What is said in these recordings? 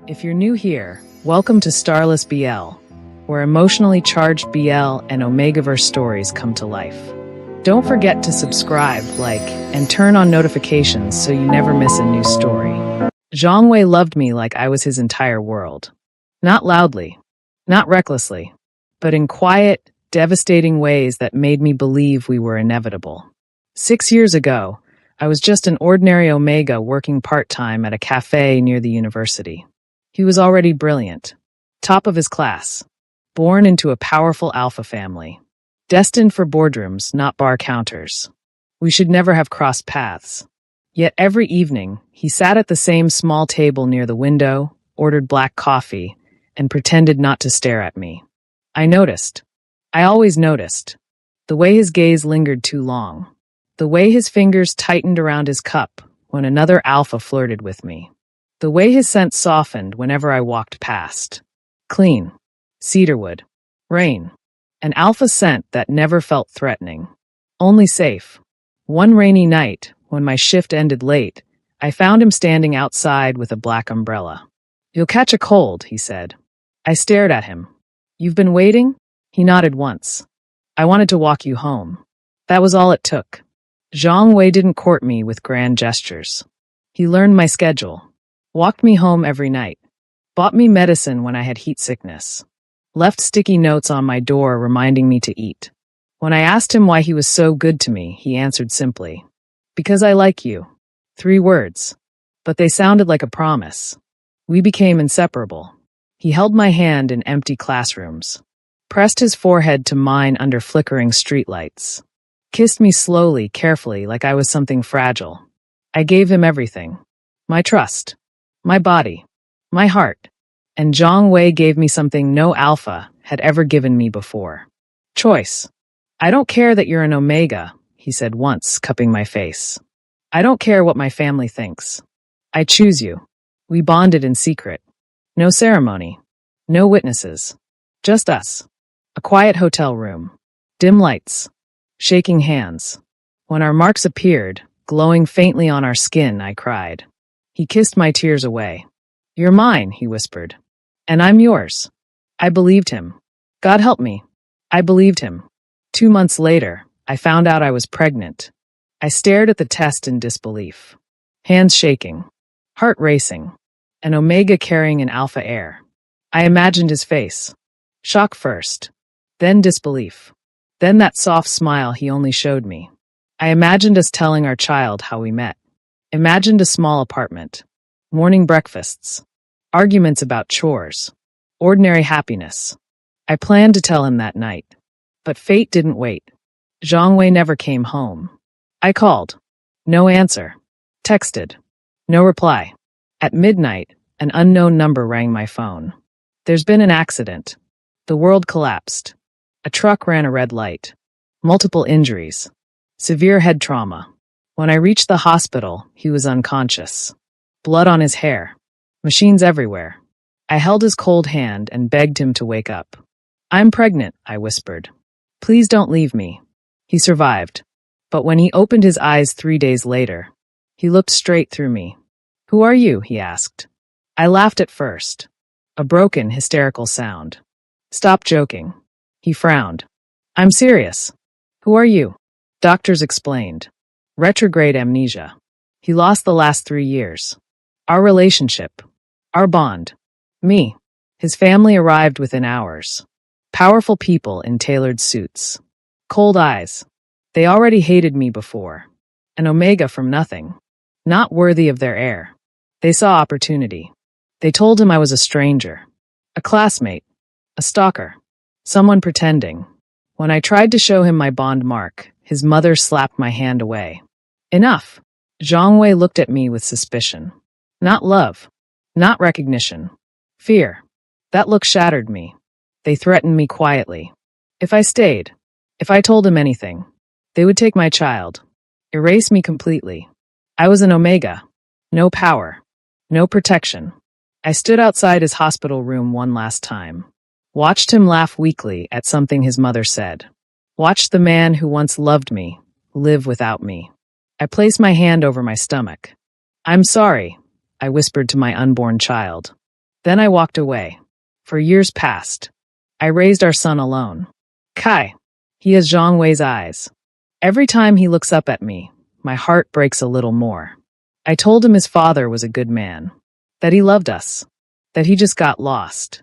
If you're new here, welcome to Starless BL, where emotionally charged BL and Omegaverse stories come to life. Don't forget to subscribe, like, and turn on notifications so you never miss a new story. Zhang Wei loved me like I was his entire world. Not loudly, not recklessly, but in quiet, devastating ways that made me believe we were inevitable. 6 years ago, I was just an ordinary Omega working part-time at a cafe near the university. He was already brilliant, top of his class, born into a powerful alpha family, destined for boardrooms, not bar counters. We should never have crossed paths. Yet every evening, he sat at the same small table near the window, ordered black coffee, and pretended not to stare at me. I noticed. I always noticed. The way his gaze lingered too long. The way his fingers tightened around his cup when another alpha flirted with me. The way his scent softened whenever I walked past. Clean. Cedarwood. Rain. An alpha scent that never felt threatening. Only safe. One rainy night, when my shift ended late, I found him standing outside with a black umbrella. "You'll catch a cold," he said. I stared at him. "You've been waiting?" He nodded once. "I wanted to walk you home." That was all it took. Zhang Wei didn't court me with grand gestures. He learned my schedule. Walked me home every night. Bought me medicine when I had heat sickness. Left sticky notes on my door reminding me to eat. When I asked him why he was so good to me, he answered simply, "Because I like you." 3 words. But they sounded like a promise. We became inseparable. He held my hand in empty classrooms. Pressed his forehead to mine under flickering streetlights. Kissed me slowly, carefully, like I was something fragile. I gave him everything. My trust. My body. My heart. And Zhang Wei gave me something no alpha had ever given me before. Choice. "I don't care that you're an Omega," he said once, cupping my face. "I don't care what my family thinks. I choose you." We bonded in secret. No ceremony. No witnesses. Just us. A quiet hotel room. Dim lights. Shaking hands. When our marks appeared, glowing faintly on our skin, I cried. He kissed my tears away. "You're mine," he whispered. "And I'm yours." I believed him. God help me. I believed him. 2 months later, I found out I was pregnant. I stared at the test in disbelief. Hands shaking. Heart racing. An Omega carrying an alpha heir. I imagined his face. Shock first. Then disbelief. Then that soft smile he only showed me. I imagined us telling our child how we met. Imagined a small apartment. Morning breakfasts. Arguments about chores. Ordinary happiness. I planned to tell him that night. But fate didn't wait. Zhang Wei never came home. I called. No answer. Texted. No reply. At midnight, an unknown number rang my phone. "There's been an accident." The world collapsed. A truck ran a red light. Multiple injuries. Severe head trauma. When I reached the hospital, he was unconscious. Blood on his hair. Machines everywhere. I held his cold hand and begged him to wake up. "I'm pregnant," I whispered. "Please don't leave me." He survived. But when he opened his eyes 3 days later, he looked straight through me. "Who are you?" he asked. I laughed at first. A broken, hysterical sound. "Stop joking." He frowned. "I'm serious." "Who are you?" Doctors explained. Retrograde amnesia. He lost the last 3 years. Our relationship. Our bond. Me. His family arrived within hours. Powerful people in tailored suits. Cold eyes. They already hated me before. An Omega from nothing. Not worthy of their heir. They saw opportunity. They told him I was a stranger. A classmate. A stalker. Someone pretending. When I tried to show him my bond mark, his mother slapped my hand away. Enough. Zhang Wei looked at me with suspicion. Not love. Not recognition. Fear. That look shattered me. They threatened me quietly. If I stayed, if I told him anything, they would take my child. Erase me completely. I was an Omega. No power. No protection. I stood outside his hospital room one last time. Watched him laugh weakly at something his mother said. Watched the man who once loved me live without me. I placed my hand over my stomach. "I'm sorry," I whispered to my unborn child. Then I walked away. For years passed. I raised our son alone. Kai. He has Zhang Wei's eyes. Every time he looks up at me, my heart breaks a little more. I told him his father was a good man. That he loved us. That he just got lost.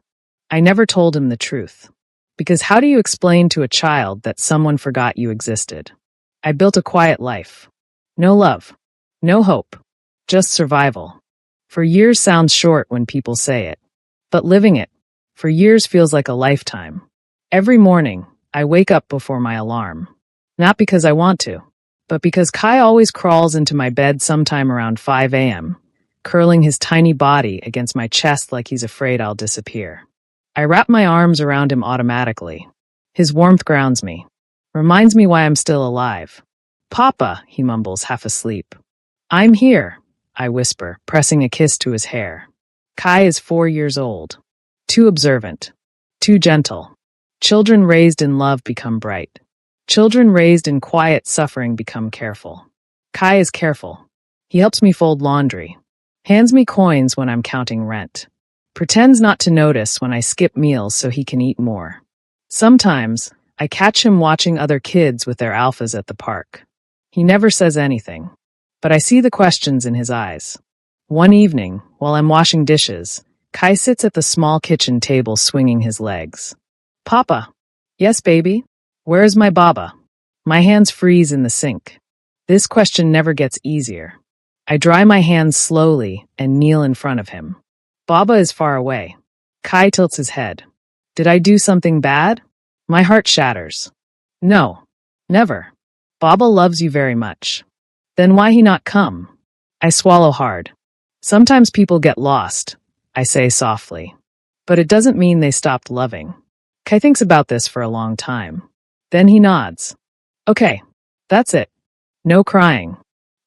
I never told him the truth. Because how do you explain to a child that someone forgot you existed? I built a quiet life. No love. No hope. Just survival. For years sounds short when people say it. But living it, for years feels like a lifetime. Every morning, I wake up before my alarm. Not because I want to, but because Kai always crawls into my bed sometime around 5 a.m., curling his tiny body against my chest like he's afraid I'll disappear. I wrap my arms around him automatically. His warmth grounds me, reminds me why I'm still alive. Papa, he mumbles, half asleep. I'm here, I whisper, pressing a kiss to his hair. Kai is 4 years old. Too observant. Too gentle. Children raised in love become bright. Children raised in quiet suffering become careful. Kai is careful. He helps me fold laundry. Hands me coins when I'm counting rent. Pretends not to notice when I skip meals so he can eat more. Sometimes, I catch him watching other kids with their alphas at the park. He never says anything. But I see the questions in his eyes. One evening, while I'm washing dishes, Kai sits at the small kitchen table swinging his legs. Papa. Yes, baby? Where is my Baba? My hands freeze in the sink. This question never gets easier. I dry my hands slowly and kneel in front of him. Baba is far away. Kai tilts his head. Did I do something bad? My heart shatters. No. Never. Baba loves you very much. Then why he not come? I swallow hard. Sometimes people get lost, I say softly. But it doesn't mean they stopped loving. Kai thinks about this for a long time. Then he nods. Okay, that's it. No crying.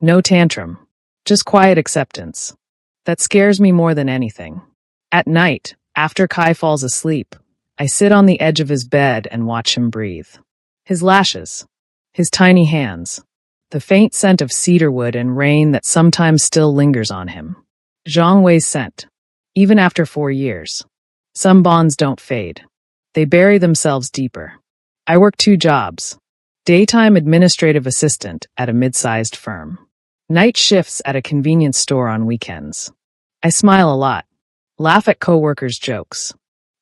No tantrum. Just quiet acceptance. That scares me more than anything. At night, after Kai falls asleep, I sit on the edge of his bed and watch him breathe. His lashes. His tiny hands. The faint scent of cedarwood and rain that sometimes still lingers on him. Zhang Wei's scent. Even after 4 years. Some bonds don't fade. They bury themselves deeper. I work 2 jobs. Daytime administrative assistant at a mid-sized firm. Night shifts at a convenience store on weekends. I smile a lot. Laugh at coworkers' jokes.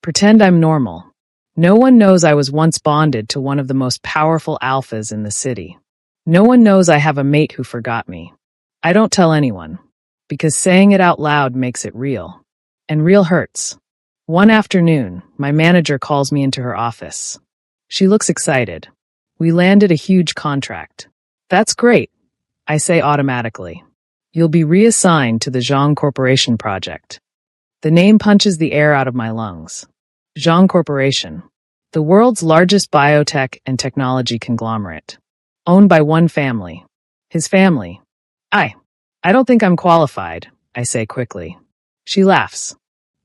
Pretend I'm normal. No one knows I was once bonded to one of the most powerful alphas in the city. No one knows I have a mate who forgot me. I don't tell anyone. Because saying it out loud makes it real. And real hurts. One afternoon, my manager calls me into her office. She looks excited. We landed a huge contract. That's great, I say automatically. You'll be reassigned to the Zhang Corporation project. The name punches the air out of my lungs. Zhang Corporation, the world's largest biotech and technology conglomerate. Owned by one family. His family. I don't think I'm qualified, I say quickly. She laughs.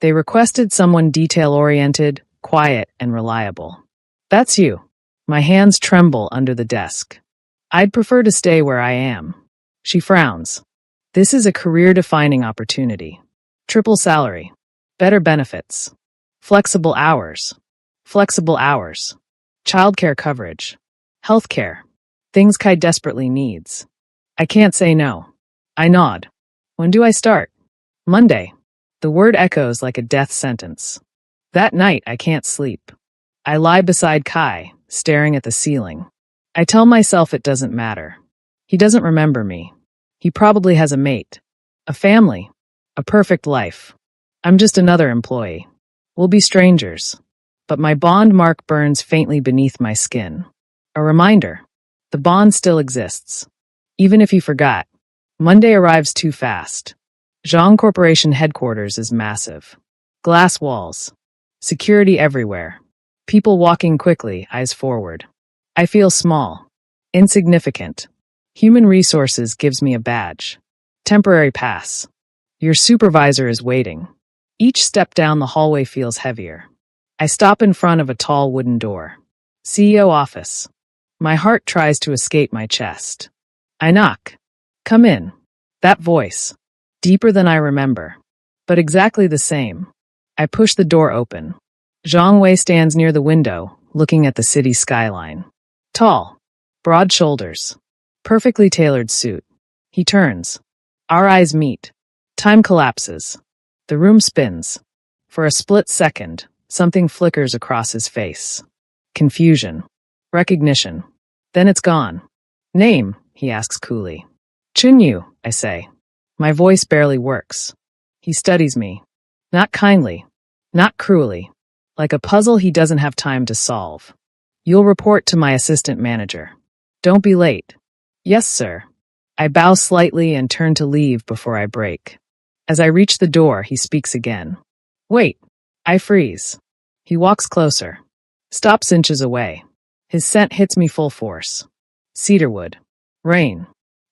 They requested someone detail-oriented, quiet, and reliable. That's you. My hands tremble under the desk. I'd prefer to stay where I am. She frowns. This is a career-defining opportunity. Triple salary. Better benefits. Flexible hours. Flexible hours. Childcare coverage. Healthcare. Things Kai desperately needs. I can't say no. I nod. When do I start? Monday. The word echoes like a death sentence. That night, I can't sleep. I lie beside Kai, staring at the ceiling. I tell myself it doesn't matter. He doesn't remember me. He probably has a mate. A family. A perfect life. I'm just another employee. We'll be strangers. But my bond mark burns faintly beneath my skin. A reminder. The bond still exists. Even if he forgot. Monday arrives too fast. Zhang Corporation headquarters is massive. Glass walls. Security everywhere. People walking quickly, eyes forward. I feel small. Insignificant. Human resources gives me a badge. Temporary pass. Your supervisor is waiting. Each step down the hallway feels heavier. I stop in front of a tall wooden door. CEO office. My heart tries to escape my chest. I knock. Come in. That voice. Deeper than I remember. But exactly the same. I push the door open. Zhang Wei stands near the window, looking at the city skyline. Tall, broad shoulders, perfectly tailored suit. He turns. Our eyes meet. Time collapses. The room spins. For a split second, something flickers across his face. Confusion. Recognition. Then it's gone. Name, he asks coolly. Chunyu, I say. My voice barely works. He studies me. Not kindly. Not cruelly. Like a puzzle he doesn't have time to solve. You'll report to my assistant manager. Don't be late. Yes, sir. I bow slightly and turn to leave before I break. As I reach the door, he speaks again. Wait. I freeze. He walks closer. Stops inches away. His scent hits me full force. Cedarwood. Rain.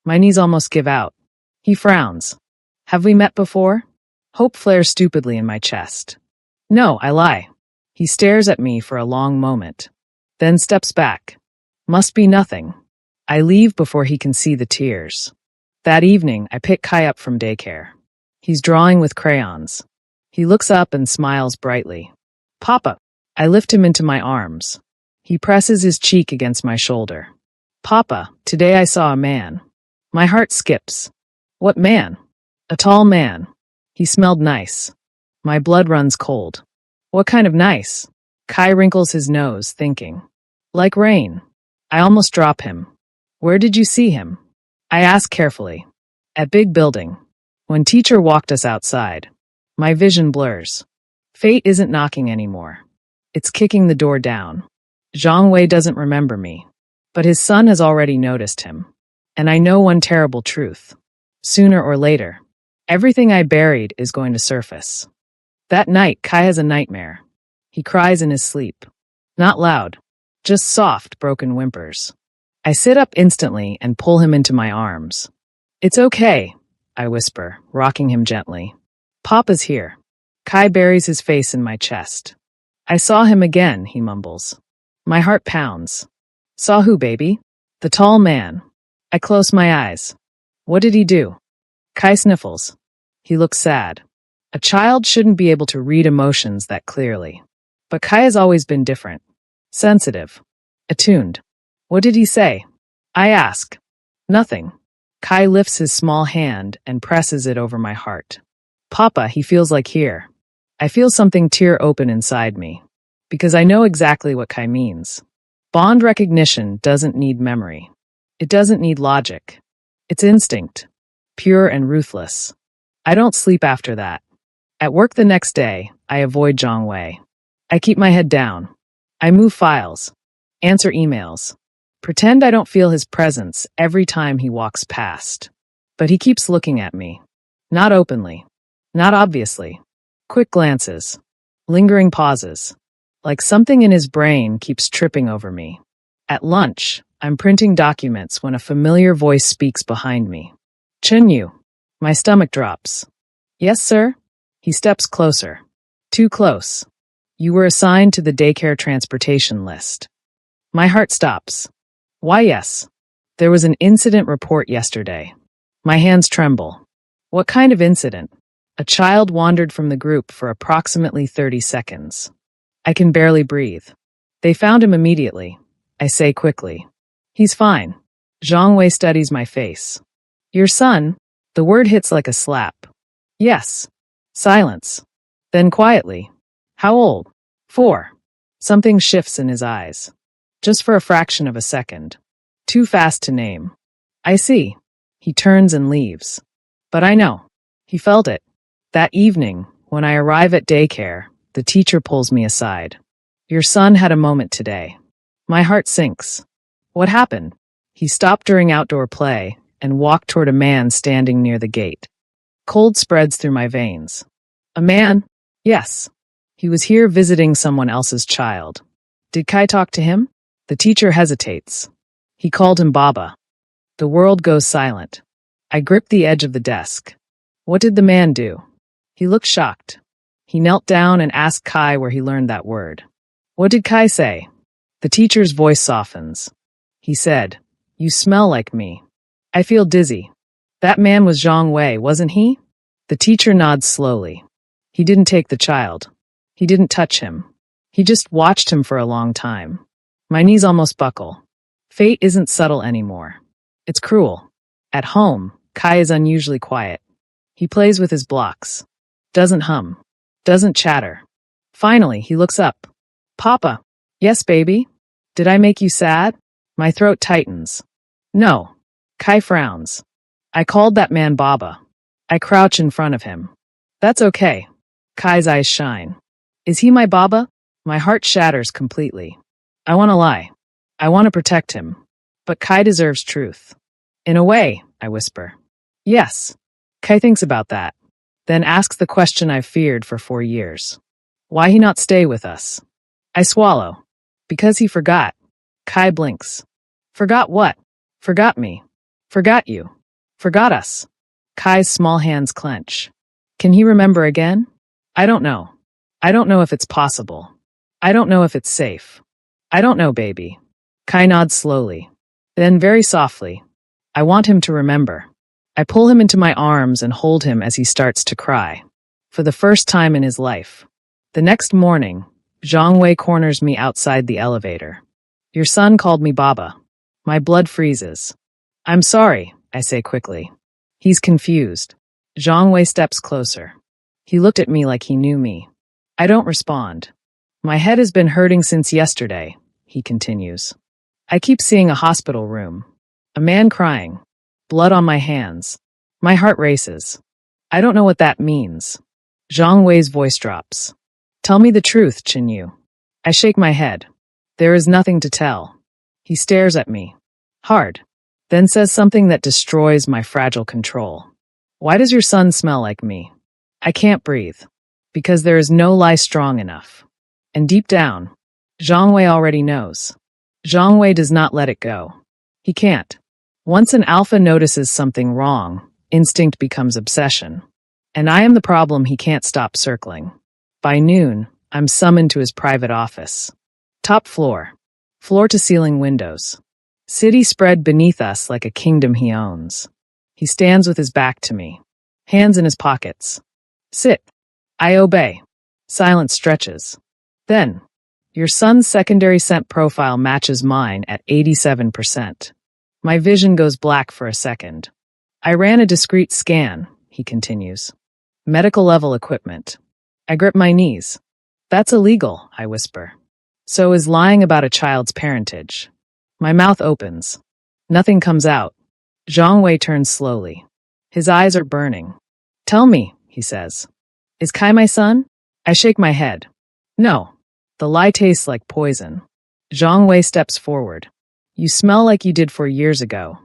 My knees almost give out. He frowns. Have we met before? Hope flares stupidly in my chest. No, I lie. He stares at me for a long moment. Then steps back. Must be nothing. I leave before he can see the tears. That evening, I pick Kai up from daycare. He's drawing with crayons. He looks up and smiles brightly. Papa. I lift him into my arms. He presses his cheek against my shoulder. Papa, today I saw a man. My heart skips. What man? A tall man. He smelled nice. My blood runs cold. What kind of nice? Kai wrinkles his nose, thinking. Like rain. I almost drop him. Where did you see him? I ask carefully. At big building. When teacher walked us outside. My vision blurs. Fate isn't knocking anymore. It's kicking the door down. Zhang Wei doesn't remember me. But his son has already noticed him. And I know one terrible truth. Sooner or later, everything I buried is going to surface. That night, Kai has a nightmare. He cries in his sleep. Not loud. Just soft, broken whimpers. I sit up instantly and pull him into my arms. It's okay, I whisper, rocking him gently. Papa's here. Kai buries his face in my chest. I saw him again, he mumbles. My heart pounds. Saw who, baby? The tall man. I close my eyes. What did he do? Kai sniffles. He looks sad. A child shouldn't be able to read emotions that clearly. But Kai has always been different. Sensitive. Attuned. What did he say? I ask. Nothing. Kai lifts his small hand and presses it over my heart. Papa, he feels like here. I feel something tear open inside me. Because I know exactly what Kai means. Bond recognition doesn't need memory. It doesn't need logic. It's instinct. Pure and ruthless. I don't sleep after that. At work the next day, I avoid Zhang Wei. I keep my head down. I move files. Answer emails. Pretend I don't feel his presence every time he walks past. But he keeps looking at me. Not openly. Not obviously. Quick glances. Lingering pauses. Like something in his brain keeps tripping over me. At lunch, I'm printing documents when a familiar voice speaks behind me. Chunyu. My stomach drops. Yes, sir? He steps closer. Too close. You were assigned to the daycare transportation list. My heart stops. Why, yes. There was an incident report yesterday. My hands tremble. What kind of incident? A child wandered from the group for approximately 30 seconds. I can barely breathe. They found him immediately. I say quickly. He's fine. Zhang Wei studies my face. Your son? The word hits like a slap. Yes. Silence. Then quietly. How old? 4. Something shifts in his eyes. Just for a fraction of a second. Too fast to name. I see. He turns and leaves. But I know. He felt it. That evening, when I arrive at daycare, the teacher pulls me aside. Your son had a moment today. My heart sinks. What happened? He stopped during outdoor play and walked toward a man standing near the gate. Cold spreads through my veins. A man? Yes. He was here visiting someone else's child. Did Kai talk to him? The teacher hesitates. He called him Baba. The world goes silent. I grip the edge of the desk. What did the man do? He looked shocked. He knelt down and asked Kai where he learned that word. What did Kai say? The teacher's voice softens. He said, You smell like me. I feel dizzy. That man was Zhang Wei, wasn't he? The teacher nods slowly. He didn't take the child. He didn't touch him. He just watched him for a long time. My knees almost buckle. Fate isn't subtle anymore. It's cruel. At home, Kai is unusually quiet. He plays with his blocks. Doesn't hum. Doesn't chatter. Finally, he looks up. Papa. Yes, baby? Did I make you sad? My throat tightens. No. Kai frowns. I called that man Baba. I crouch in front of him. That's okay. Kai's eyes shine. Is he my Baba? My heart shatters completely. I want to lie. I want to protect him. But Kai deserves truth. In a way, I whisper. Yes. Kai thinks about that. Then asks the question I've feared for 4 years. Why he not stay with us? I swallow. Because he forgot. Kai blinks. Forgot what? Forgot me. Forgot you. Forgot us. Kai's small hands clench. Can he remember again? I don't know. I don't know if it's possible. I don't know if it's safe. I don't know, baby. Kai nods slowly. Then very softly. I want him to remember. I pull him into my arms and hold him as he starts to cry. For the first time in his life. The next morning, Zhang Wei corners me outside the elevator. Your son called me Baba. My blood freezes. I'm sorry, I say quickly. He's confused. Zhang Wei steps closer. He looked at me like he knew me. I don't respond. My head has been hurting since yesterday, he continues. I keep seeing a hospital room. A man crying. Blood on my hands. My heart races. I don't know what that means. Zhang Wei's voice drops. Tell me the truth, Qinyu. I shake my head. There is nothing to tell. He stares at me. Hard. Then says something that destroys my fragile control. Why does your son smell like me? I can't breathe. Because there is no lie strong enough. And deep down, Zhang Wei already knows. Zhang Wei does not let it go. He can't. Once an alpha notices something wrong, instinct becomes obsession. And I am the problem he can't stop circling. By noon, I'm summoned to his private office. Top floor. Floor-to-ceiling windows. City spread beneath us like a kingdom he owns. He stands with his back to me. Hands in his pockets. Sit. I obey. Silence stretches. Then, your son's secondary scent profile matches mine at 87%. My vision goes black for a second. I ran a discreet scan, he continues. Medical-level equipment. I grip my knees. That's illegal, I whisper. So is lying about a child's parentage. My mouth opens. Nothing comes out. Zhang Wei turns slowly. His eyes are burning. Tell me, he says. Is Kai my son? I shake my head. No. The lie tastes like poison. Zhang Wei steps forward. You smell like you did 4 years ago.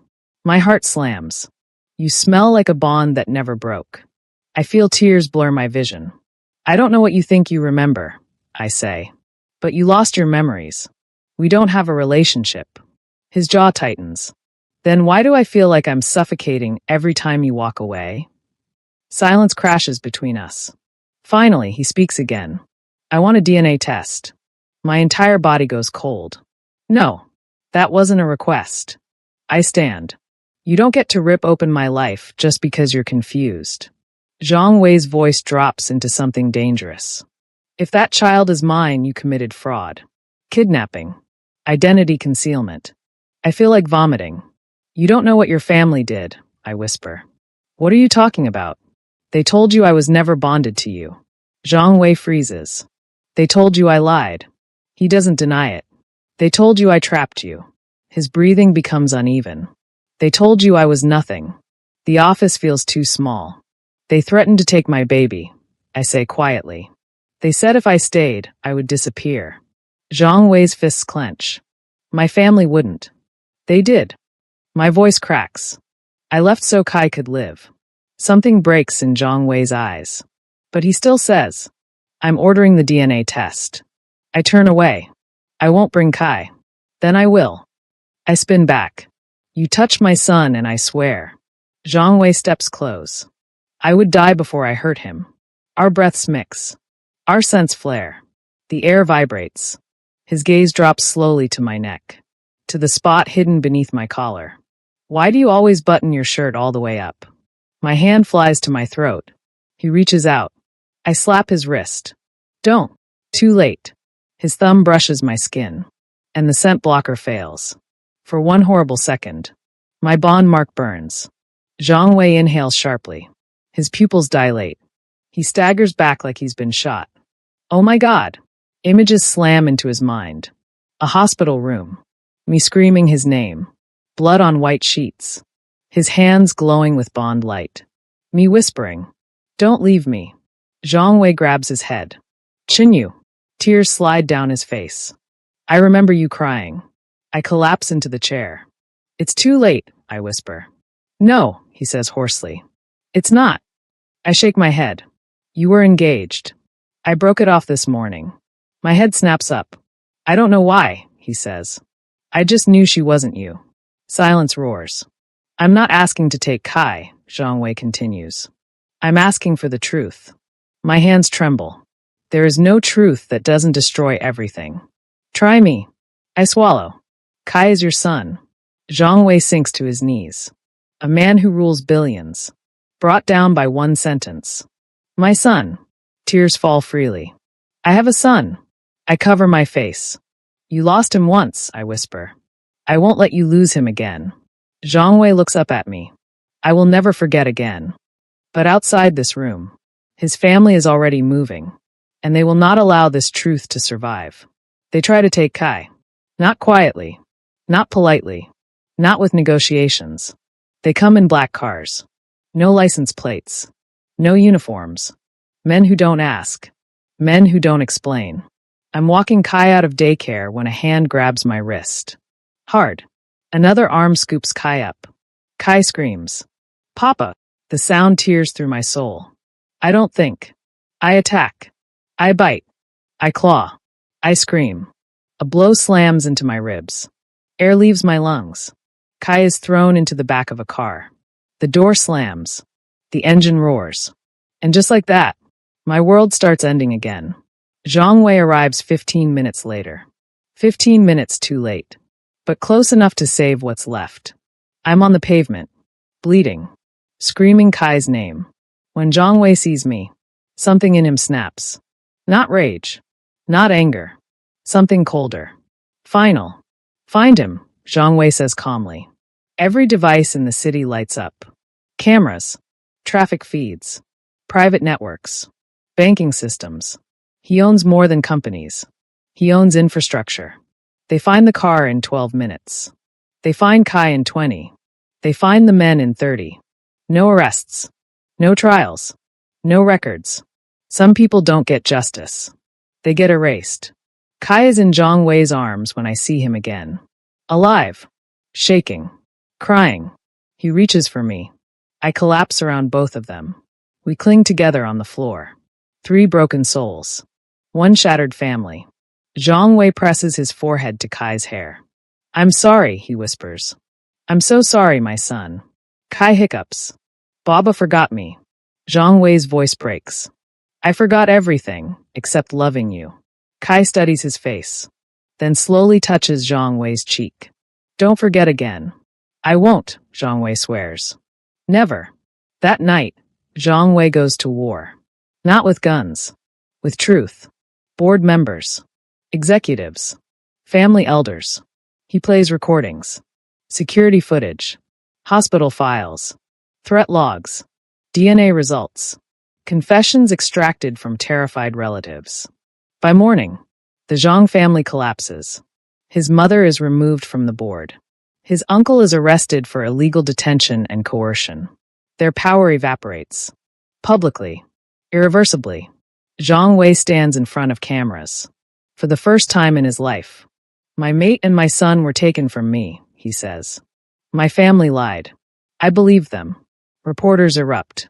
My heart slams. You smell like a bond that never broke. I feel tears blur my vision. I don't know what you think you remember, I say. But you lost your memories. We don't have a relationship. His jaw tightens. Then why do I feel like I'm suffocating every time you walk away? Silence crashes between us. Finally, he speaks again. I want a DNA test. My entire body goes cold. No, that wasn't a request. I stand. You don't get to rip open my life just because you're confused. Zhang Wei's voice drops into something dangerous. If that child is mine, you committed fraud. Kidnapping. Identity concealment. I feel like vomiting. You don't know what your family did, I whisper. What are you talking about? They told you I was never bonded to you. Zhang Wei freezes. They told you I lied. He doesn't deny it. They told you I trapped you. His breathing becomes uneven. They told you I was nothing. The office feels too small. They threatened to take my baby, I say quietly. They said if I stayed, I would disappear. Zhang Wei's fists clench. My family wouldn't. They did. My voice cracks. I left so Kai could live. Something breaks in Zhang Wei's eyes. But he still says, I'm ordering the DNA test. I turn away. I won't bring Kai. Then I will. I spin back. You touch my son and I swear. Zhang Wei steps close. I would die before I hurt him. Our breaths mix. Our scents flare. The air vibrates. His gaze drops slowly to my neck, to the spot hidden beneath my collar. Why do you always button your shirt all the way up? My hand flies to my throat. He reaches out. I slap his wrist. Don't. Too late. His thumb brushes my skin, and the scent blocker fails. For one horrible second, my bond mark burns. Zhang Wei inhales sharply. His pupils dilate. He staggers back like he's been shot. Oh my God! Images slam into his mind. A hospital room. Me screaming his name. Blood on white sheets. His hands glowing with bond light. Me whispering, "Don't leave me." Zhang Wei grabs his head. Chinyu. Tears slide down his face. I remember you crying. I collapse into the chair. It's too late, I whisper. No, he says hoarsely. It's not. I shake my head. You were engaged. I broke it off this morning. My head snaps up. I don't know why, he says. I just knew she wasn't you. Silence roars. I'm not asking to take Kai, Zhang Wei continues. I'm asking for the truth. My hands tremble. There is no truth that doesn't destroy everything. Try me. I swallow. Kai is your son. Zhang Wei sinks to his knees. A man who rules billions. Brought down by one sentence. My son. Tears fall freely. I have a son. I cover my face. You lost him once, I whisper. I won't let you lose him again. Zhang Wei looks up at me. I will never forget again. But outside this room, his family is already moving, and they will not allow this truth to survive. They try to take Kai. Not quietly. Not politely. Not with negotiations. They come in black cars. No license plates. No uniforms. Men who don't ask. Men who don't explain. I'm walking Kai out of daycare when a hand grabs my wrist. Hard. Another arm scoops Kai up. Kai screams. Papa! The sound tears through my soul. I don't think. I attack. I bite. I claw. I scream. A blow slams into my ribs. Air leaves my lungs. Kai is thrown into the back of a car. The door slams. The engine roars. And just like that, my world starts ending again. Zhang Wei arrives 15 minutes later. 15 minutes too late. But close enough to save what's left. I'm on the pavement, bleeding, screaming Kai's name. When Zhang Wei sees me, something in him snaps. Not rage. Not anger. Something colder. Final. Find him, Zhang Wei says calmly. Every device in the city lights up. Cameras. Traffic feeds. Private networks. Banking systems. He owns more than companies. He owns infrastructure. They find the car in 12 minutes. They find Kai in 20. They find the men in 30. No arrests. No trials. No records. Some people don't get justice. They get erased. Kai is in Zhang Wei's arms when I see him again. Alive. Shaking. Crying. He reaches for me. I collapse around both of them. We cling together on the floor. 3 broken souls. 1 shattered family. Zhang Wei presses his forehead to Kai's hair. I'm sorry, he whispers. I'm so sorry, my son. Kai hiccups. Baba forgot me. Zhang Wei's voice breaks. I forgot everything, except loving you. Kai studies his face, then slowly touches Zhang Wei's cheek. Don't forget again. I won't, Zhang Wei swears. Never. That night, Zhang Wei goes to war. Not with guns. With truth. Board members. Executives. Family elders. He plays recordings. Security footage. Hospital files. Threat logs. DNA results. Confessions extracted from terrified relatives. By morning, the Zhang family collapses. His mother is removed from the board. His uncle is arrested for illegal detention and coercion. Their power evaporates. Publicly. Irreversibly. Zhang Wei stands in front of cameras. For the first time in his life. My mate and my son were taken from me, he says. My family lied. I believe them. Reporters erupt.